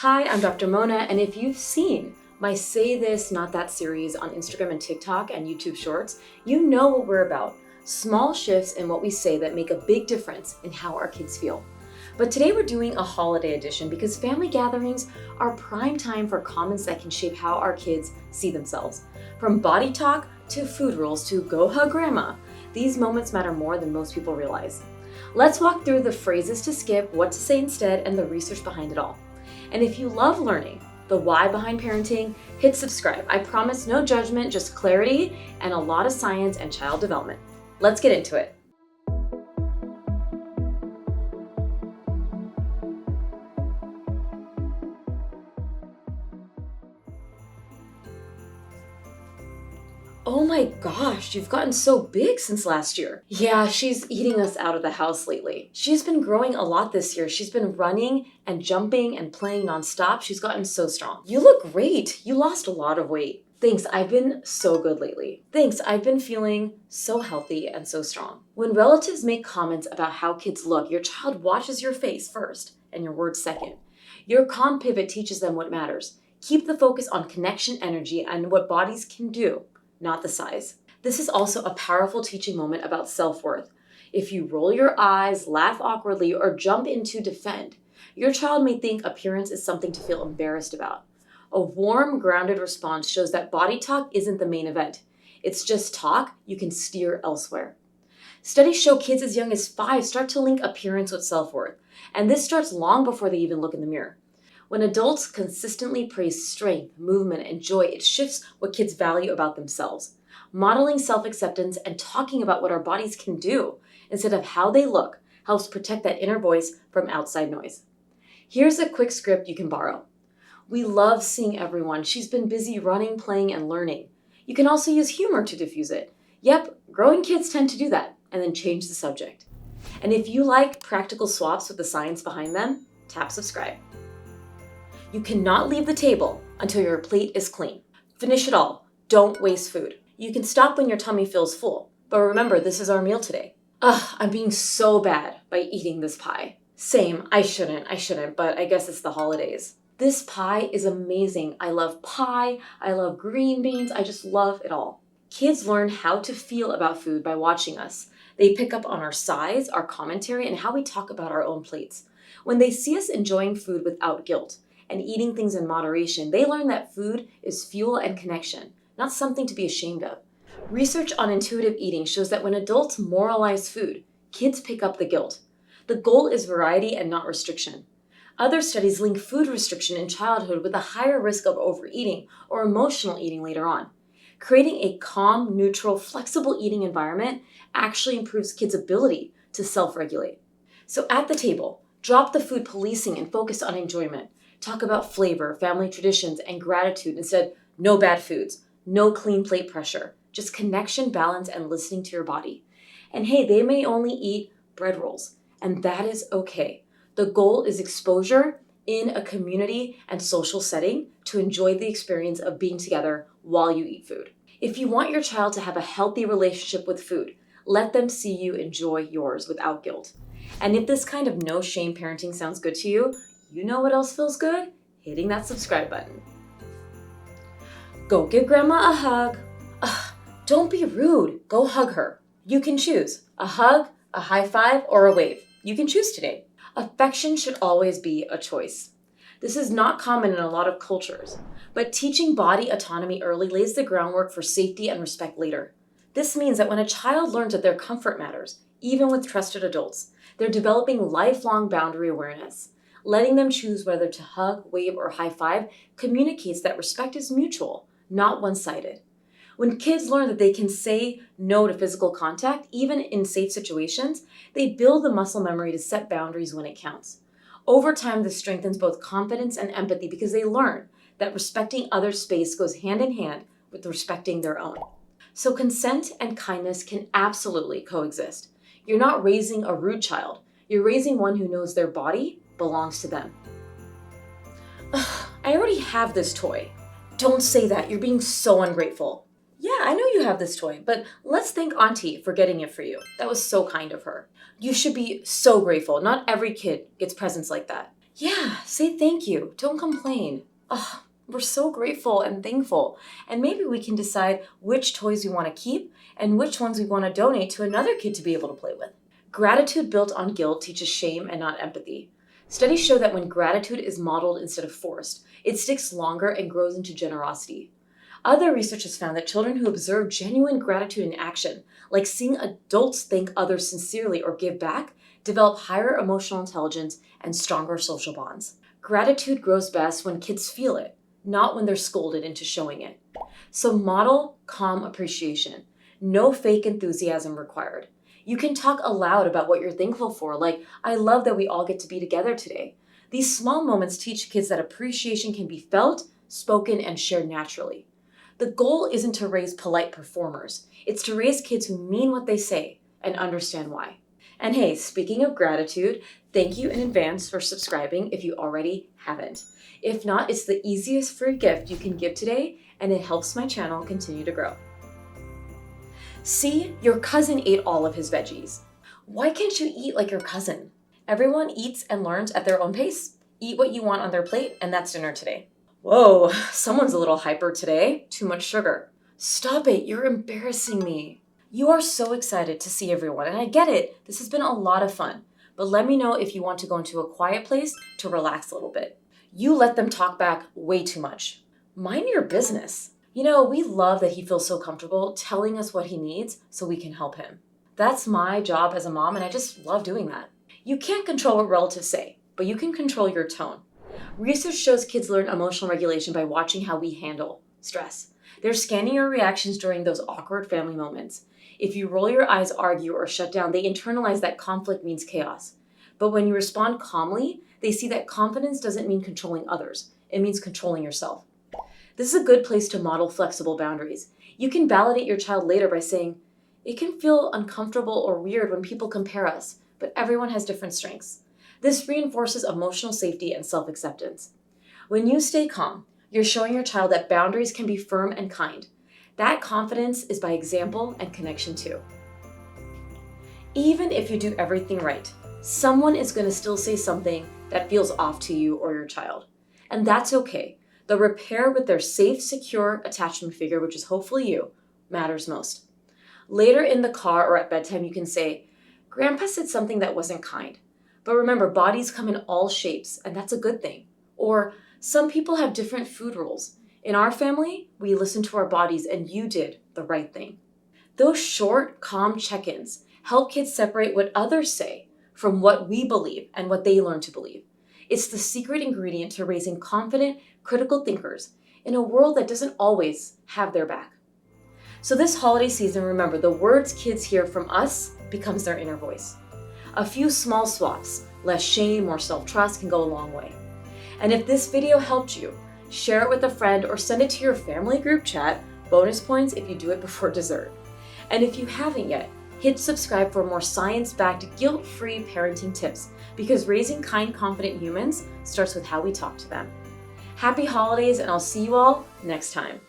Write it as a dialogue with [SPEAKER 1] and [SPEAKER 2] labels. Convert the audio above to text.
[SPEAKER 1] Hi, I'm Dr. Mona, and if you've seen my Say This, Not That series on Instagram and TikTok and YouTube Shorts, you know what we're about. Small shifts in what we say that make a big difference in how our kids feel. But today we're doing a holiday edition because family gatherings are prime time for comments that can shape how our kids see themselves. From body talk to food rules to go hug grandma, these moments matter more than most people realize. Let's walk through the phrases to skip, what to say instead, and the research behind it all. And if you love learning the why behind parenting, hit subscribe. I promise no judgment, just clarity and a lot of science and child development. Let's get into it. Oh my gosh, you've gotten so big since last year. Yeah, she's eating us out of the house lately. She's been growing a lot this year. She's been running and jumping and playing nonstop. She's gotten so strong. You look great. You lost a lot of weight. Thanks, I've been so good lately. Thanks, I've been feeling so healthy and so strong. When relatives make comments about how kids look, your child watches your face first and your words second. Your calm pivot teaches them what matters. Keep the focus on connection, energy, and what bodies can do, not the size. This is also a powerful teaching moment about self-worth. If you roll your eyes, laugh awkwardly, or jump in to defend, your child may think appearance is something to feel embarrassed about. A warm, grounded response shows that body talk isn't the main event. It's just talk you can steer elsewhere. Studies show kids as young as 5 start to link appearance with self-worth, and this starts long before they even look in the mirror. When adults consistently praise strength, movement, and joy, it shifts what kids value about themselves. Modeling self-acceptance and talking about what our bodies can do instead of how they look helps protect that inner voice from outside noise. Here's a quick script you can borrow. We love seeing everyone. She's been busy running, playing, and learning. You can also use humor to diffuse it. Yep, growing kids tend to do that, and then change the subject. And if you like practical swaps with the science behind them, tap subscribe. You cannot leave the table until your plate is clean. Finish it all. Don't waste food. You can stop when your tummy feels full, but remember, this is our meal today. I'm being so bad by eating this pie. Same, I shouldn't, but I guess it's the holidays. This pie is amazing. I love pie, I love green beans, I just love it all. Kids learn how to feel about food by watching us. They pick up on our size, our commentary, and how we talk about our own plates. When they see us enjoying food without guilt and eating things in moderation, they learn that food is fuel and connection, not something to be ashamed of. Research on intuitive eating shows that when adults moralize food, kids pick up the guilt. The goal is variety and not restriction. Other studies link food restriction in childhood with a higher risk of overeating or emotional eating later on. Creating a calm, neutral, flexible eating environment actually improves kids' ability to self-regulate. So at the table, drop the food policing and focus on enjoyment. Talk about flavor, family traditions, and gratitude instead. No bad foods, no clean plate pressure, just connection, balance, and listening to your body. And hey, they may only eat bread rolls, and that is okay. The goal is exposure in a community and social setting to enjoy the experience of being together while you eat food. If you want your child to have a healthy relationship with food, let them see you enjoy yours without guilt. And if this kind of no shame parenting sounds good to you, you know what else feels good? Hitting that subscribe button. Go give grandma a hug. Don't be rude. Go hug her. You can choose a hug, a high five, or a wave. You can choose today. Affection should always be a choice. This is not common in a lot of cultures, but teaching body autonomy early lays the groundwork for safety and respect later. This means that when a child learns that their comfort matters, even with trusted adults, they're developing lifelong boundary awareness. Letting them choose whether to hug, wave, or high five communicates that respect is mutual, not one-sided. When kids learn that they can say no to physical contact, even in safe situations, they build the muscle memory to set boundaries when it counts. Over time, this strengthens both confidence and empathy because they learn that respecting others' space goes hand in hand with respecting their own. So consent and kindness can absolutely coexist. You're not raising a rude child. You're raising one who knows their body belongs to them. I already have this toy. Don't say that. You're being so ungrateful. Yeah, I know you have this toy, but let's thank Auntie for getting it for you. That was so kind of her. You should be so grateful. Not every kid gets presents like that. Yeah, say thank you. Don't complain. Oh, we're so grateful and thankful. And maybe we can decide which toys we want to keep and which ones we want to donate to another kid to be able to play with. Gratitude built on guilt teaches shame and not empathy. Studies show that when gratitude is modeled instead of forced, it sticks longer and grows into generosity. Other research has found that children who observe genuine gratitude in action, like seeing adults thank others sincerely or give back, develop higher emotional intelligence and stronger social bonds. Gratitude grows best when kids feel it, not when they're scolded into showing it. So model calm appreciation. No fake enthusiasm required. You can talk aloud about what you're thankful for, like, I love that we all get to be together today. These small moments teach kids that appreciation can be felt, spoken, and shared naturally. The goal isn't to raise polite performers. It's to raise kids who mean what they say and understand why. And hey, speaking of gratitude, thank you in advance for subscribing if you already haven't. If not, it's the easiest free gift you can give today, and it helps my channel continue to grow. See, your cousin ate all of his veggies. Why can't you eat like your cousin? Everyone eats and learns at their own pace. Eat what you want on their plate, and that's dinner today. Whoa, someone's a little hyper today. Too much sugar. Stop it, you're embarrassing me. You are so excited to see everyone, and I get it. This has been a lot of fun. But let me know if you want to go into a quiet place to relax a little bit. You let them talk back way too much. Mind your business. You know, we love that he feels so comfortable telling us what he needs so we can help him. That's my job as a mom, and I just love doing that. You can't control what relatives say, but you can control your tone. Research shows kids learn emotional regulation by watching how we handle stress. They're scanning your reactions during those awkward family moments. If you roll your eyes, argue, or shut down, they internalize that conflict means chaos. But when you respond calmly, they see that confidence doesn't mean controlling others. It means controlling yourself. This is a good place to model flexible boundaries. You can validate your child later by saying, it can feel uncomfortable or weird when people compare us, but everyone has different strengths. This reinforces emotional safety and self-acceptance. When you stay calm, you're showing your child that boundaries can be firm and kind. That confidence is by example and connection too. Even if you do everything right, someone is going to still say something that feels off to you or your child. And that's okay. The repair with their safe, secure attachment figure, which is hopefully you, matters most. Later in the car or at bedtime, you can say, Grandpa said something that wasn't kind. But remember, bodies come in all shapes, and that's a good thing. Or, some people have different food rules. In our family, we listened to our bodies, and you did the right thing. Those short, calm check-ins help kids separate what others say from what we believe and what they learn to believe. It's the secret ingredient to raising confident, critical thinkers in a world that doesn't always have their back. So this holiday season, remember, the words kids hear from us becomes their inner voice. A few small swaps, less shame or self-trust can go a long way. And if this video helped you, share it with a friend or send it to your family group chat. Bonus points if you do it before dessert. And if you haven't yet, hit subscribe for more science-backed, guilt-free parenting tips, because raising kind, confident humans starts with how we talk to them. Happy holidays, and I'll see you all next time.